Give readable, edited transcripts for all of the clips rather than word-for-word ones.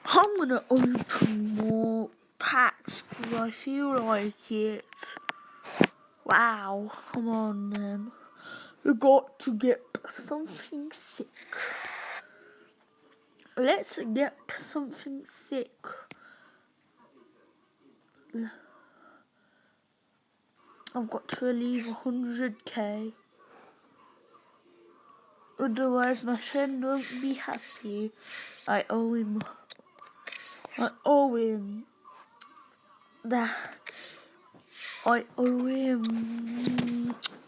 I'm gonna open more packs because I feel like it. Wow, come on then. We got to get something sick. Let's get something sick. I've got to leave 100k. Otherwise my friend won't be happy. I owe him that. I owe him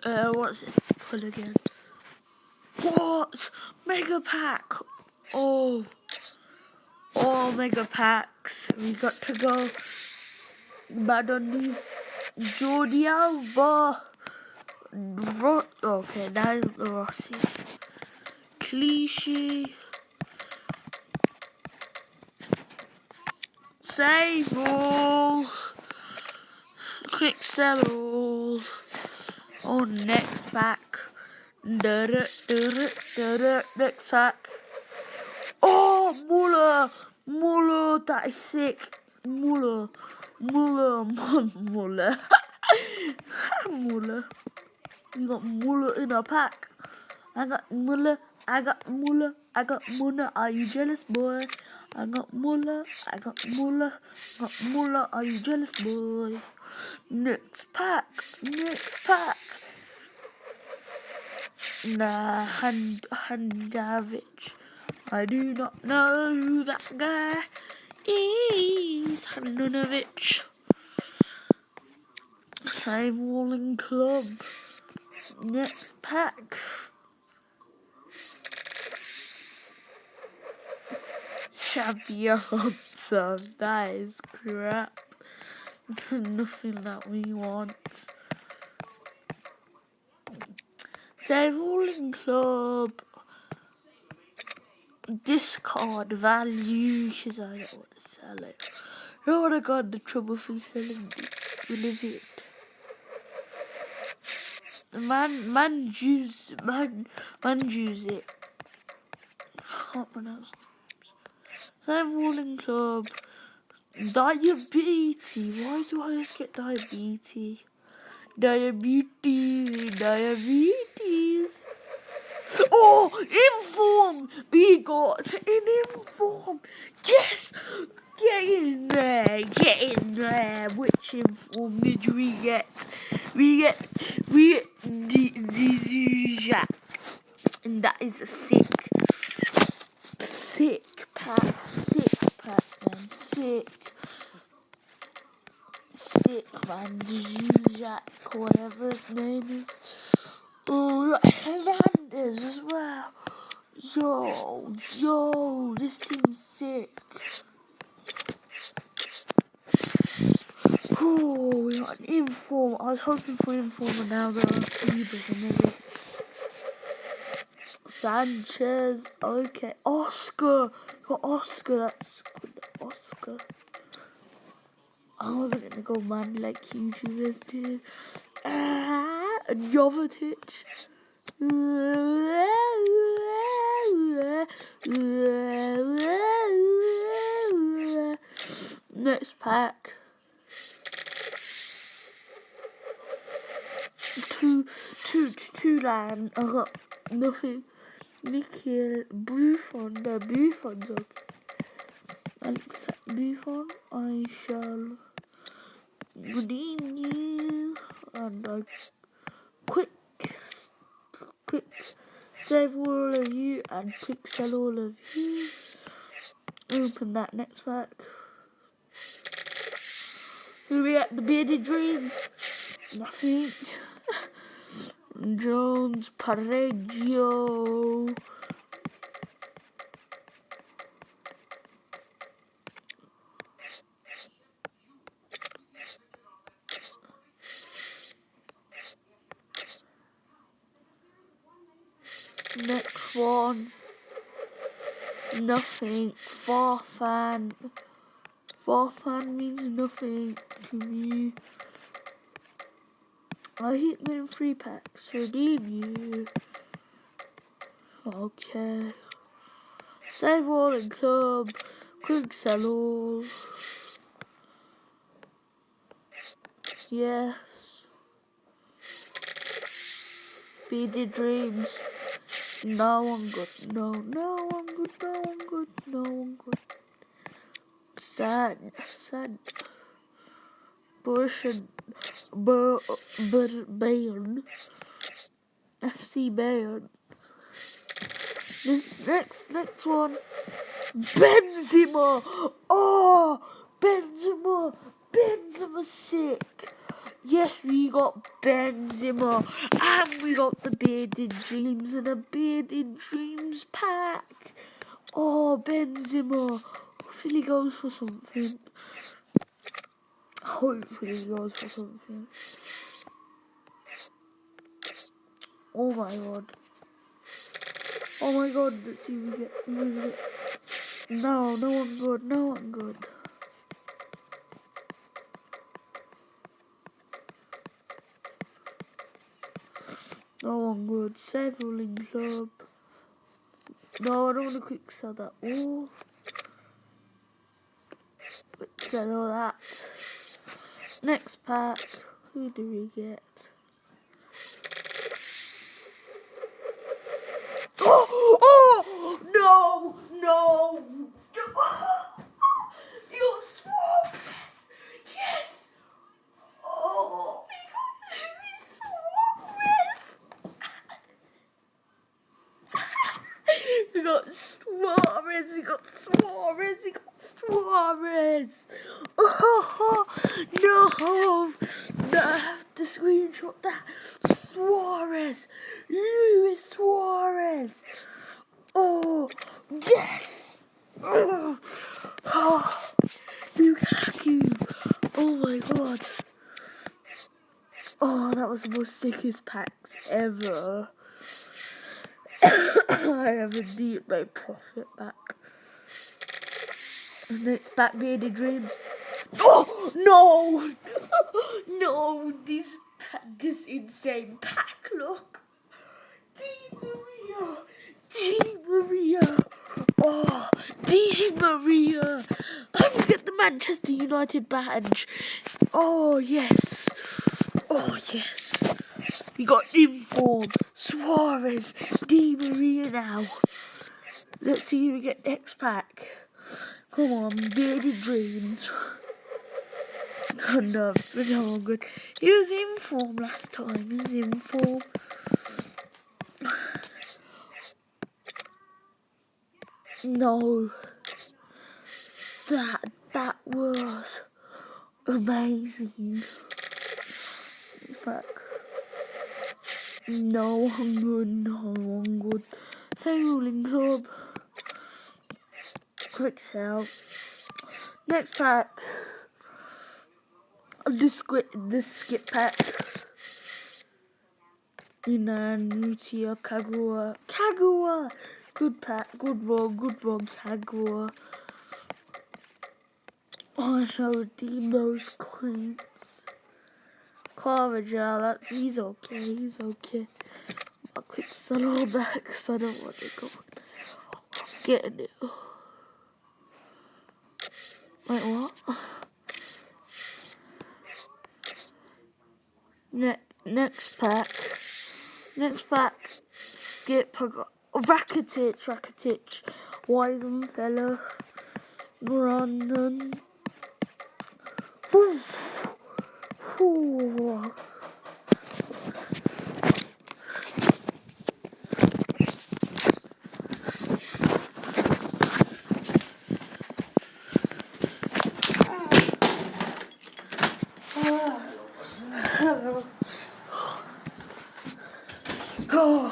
what's it called again? What? Mega pack! Oh, mega packs. We got to go bad on these. Jordi Alba. Okay, that is the Rossi. Clichy. Save all. Quick sell all. Oh, next pack. Next pack. Oh, Muller, that is sick. Muller. Muller. We got Muller in a pack. I got Muller. Are you jealous, boy? I got Muller. Are you jealous, boy? Next pack. Nah, Handavich. I do not know who that guy is. Handanovic. Same Walling Club. Next pack. Champions. That is crap. Nothing that we want. Same Walling Club. Discard value because I don't want to sell it. I don't want to go into trouble for selling it. Will it? Man use it. Can't pronounce names. Same Walling Club. Diabetes. Why do I always get diabetes? Diabetes. Oh, inform! We got an inform. Yes! Get in there. Which inform did we get? We get the Jack. And that is a sick pack, man. Sick, man. Jack, whatever his name is. Oh, Hernandez as well. Yo, this team's sick. Oh, we got an inform. I was hoping for inform, and now they're on Bieber. Sanchez, okay. Oscar, got Oscar. That's good. Oscar. I wasn't gonna go man like you guys do. Jovetic. Next pack. Two land. I got nothing. Mikhail Buffon. The Buffon's okay. Alex Buffon. I shall redeem you. And I quick save all of you and quick sell all of you. Open that next pack. Who we at? The Bearded Dreams? Nothing. Jones, Pareggio. Next one. Nothing. Farfan. Farfan means nothing to me. I hit them in 3 packs. Redeem you. Okay. Save Walling Club. Quick sell all. Yes. Bearded dreams. No one good. No one good. No one good. No one good. Sad. Bush and Bayern. FC Bayern. This next one. Benzema. Oh, Benzema sick. Yes, we got Benzema, and we got the Bearded Dreams and a Bearded Dreams pack. Oh, Benzema. Hopefully he goes for something. Oh my god. Let's see what we get. No one good. No one good. Settling club. No, I don't want to quick sell that all. Quick sell all that. Next pack. Who do we get? Oh no! You got Suarez! Yes! Oh, we got Suarez! We got Suarez! Oh no! I have to screenshot that. Luis Suarez! Oh, yes! Oh, Lukaku! Oh my god! Oh, that was the most sickest packs ever. I have a deep my profit back. And it's back Bearded Dreams. Oh no! This insane pack, look. Di Maria. Oh, Di Maria. I'm gonna get the Manchester United badge. Oh yes. We got Inform, Suarez, Di Maria now. Let's see who we get next pack. Come on, Bearded Dreams. No, good. He was in form last time. No, that was amazing. Back. No one good. Same ruling club. Quick sell. Next pack. The skip pack. Nutia Kagua. Good pack, good one, Kagua. Oh, I showed the most coins. Carvajal, he's okay. I'll quick sell all back, so I don't want to go. Getting it. Wait, what? Next pack, skip, I got Rakitic, Wyden fella, Brandon. Go,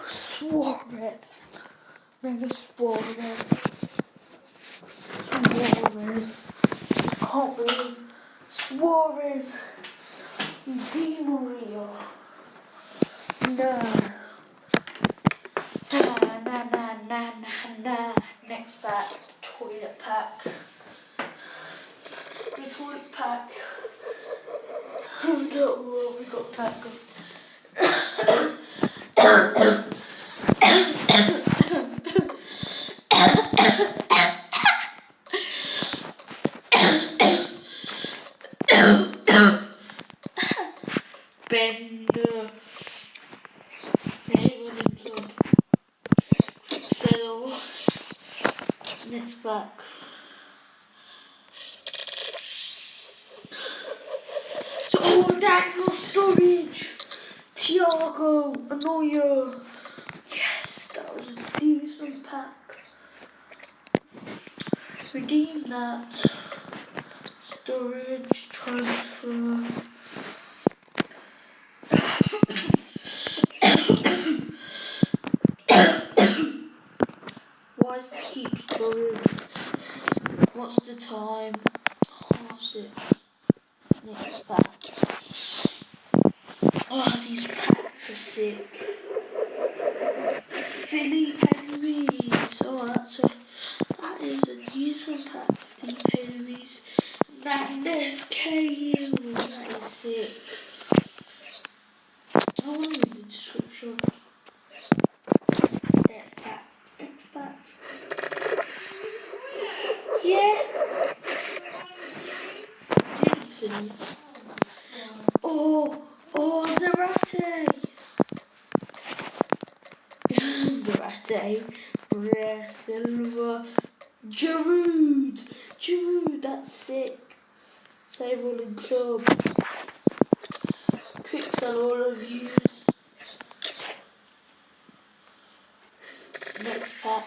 Suarez, Mega Suarez, can't believe Suarez, Di Maria, nah, next pack, toilet pack, the toilet pack, what we got back of. Next pack. Oh, Daniel Sturridge, Thiago, Neuer. Yes, that was a decent pack. Redeem that. Sturridge transfer. Why is it keep Sturridge? What's the time? 6:30. Next pack. Oh, these packs are sick. Philly Henrys. Oh, that is a decent pack. Philly Henrys. Madness KU. That is sick. I want to read the description. Next pack. Next pack. Yeah. Philly. Oh, Zarate. Zarate, Brea Silva, Giroud, that's sick. Save all in club. Quick sell all of you. Next pack.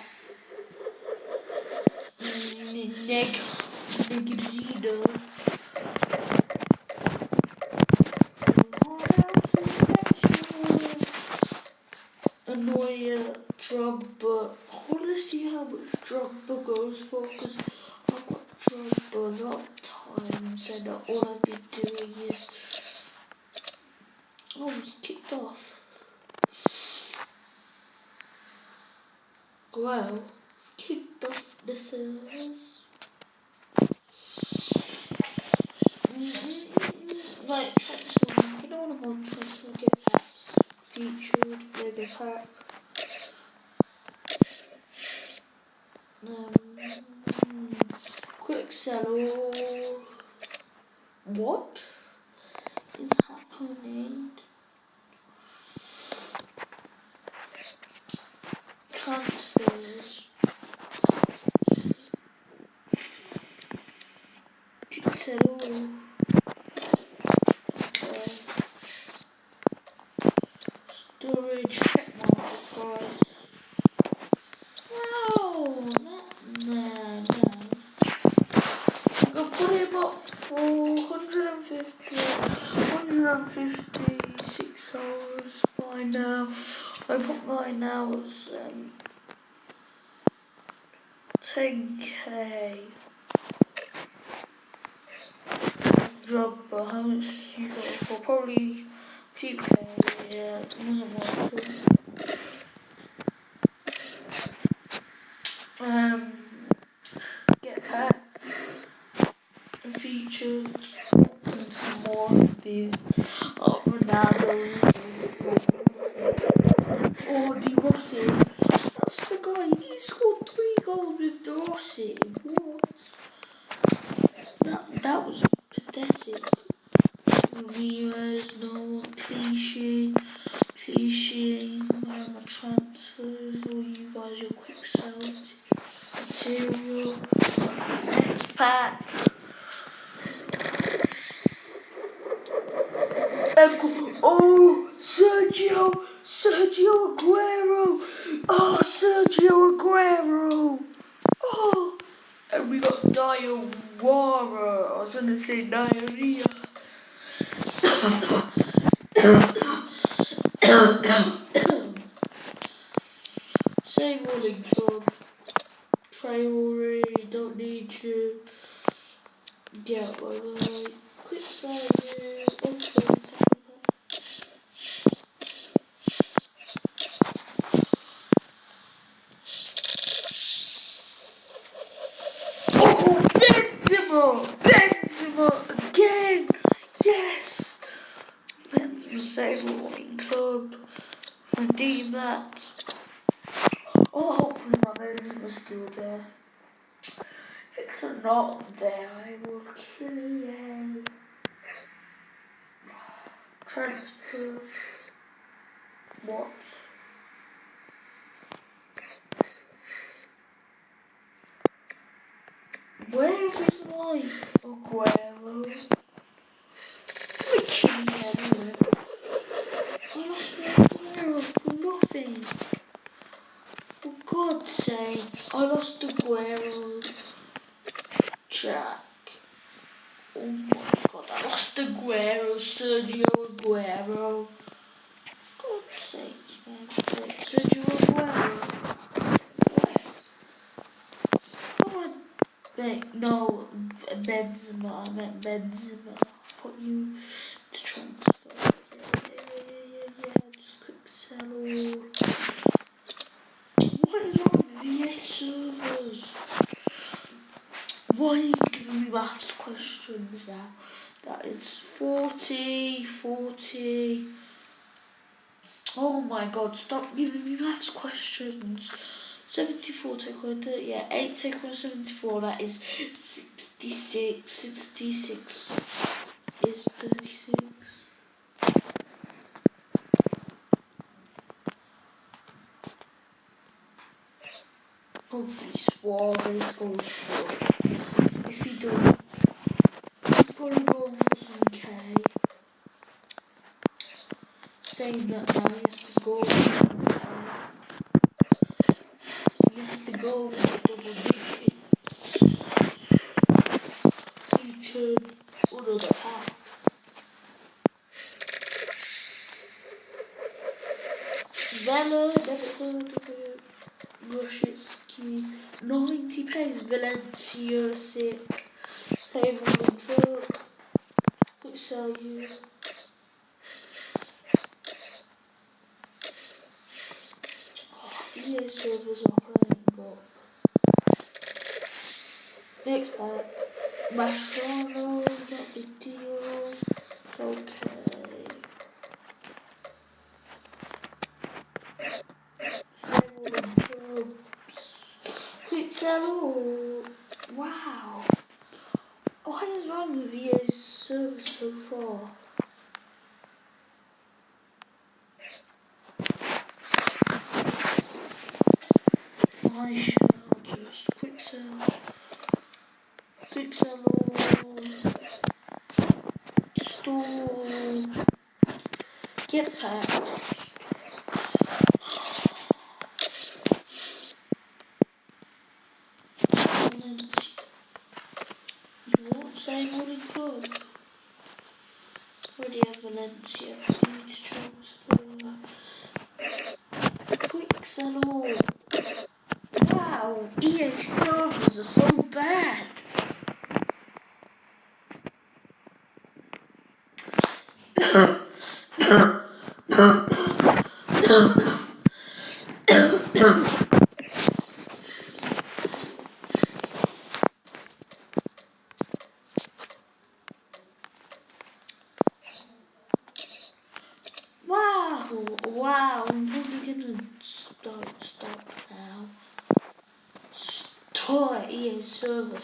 Negrino. Neuer, Drogba. I want to see how much Drogba goes for because I've got Drogba a lot of times and all I've been doing is. Oh, he's kicked off. Well, he's kicked off the servers. Right, transfer. You know what I want transfer get packs. Featured, mega pack. Quick sell. What is happening? Transfers. Quick sell. Okay. Storage. Check market price. No. I'm gonna put him up for 156 hours by now. I put mine now as 10k. Drop, how much you got it for? Probably a few k, yeah, it doesn't work. Get packs and featured and some more of these. Oh, Ronaldo. Oh, De Rossi. That's the guy. He scored 3 goals with De Rossi. What? That was pathetic. Ramirez, no. Clichy. Where are my transfers? All you guys, your quick sales. Material. Next pack. Oh, Sergio Aguero. Oh, Sergio Aguero. Oh, and we got Diawara. I was going to say diarrhea. Same rolling club. Traore, don't need you. Yeah, bye. Quick sizes. Okay. Oh, Benzema again. Yes. Benzema save rolling club. Redeem that. Oh, hopefully my Benzema's still there. If it's not there, I will kill you. Transfer. What? my Aguero. My King anyway. I lost my Aguero for nothing. For God's sake, I lost Aguero. Jack. Oh my God, I lost Aguero, Sergio Aguero. God's sake, man. Sergio Aguero. No, Benzema. I meant Benzema. Put you to transfer. Yeah. Just quick sell all. What is wrong with VA servers? Why are you giving me maths questions now? That is 40. Oh my God, stop giving me maths questions. 74 take away 30, yeah, 8 take away 74, that is 66. 66 is 36. Hopefully Suarez goes short. If he doesn't, he's probably going for some K. Saying that now, he has to go. He has to go with double digits. Featured under the pack. Vela, never heard of it. Rushitsky, 90 pace. Valencia, sick. Save on the book. Which sell you? EA servers are playing up. Next pack. Mastrano, not big deal. It's okay. Save all the books. Quick sell all. Wow. What is wrong with EA's servers so far? I shall just quick sell all, store, get packs. What? Same morning club. Already have Valencia. I need to transfer. Quick sell all. Wow, EA servers are so bad. Wow, I'm probably gonna stop now. Store EA servers.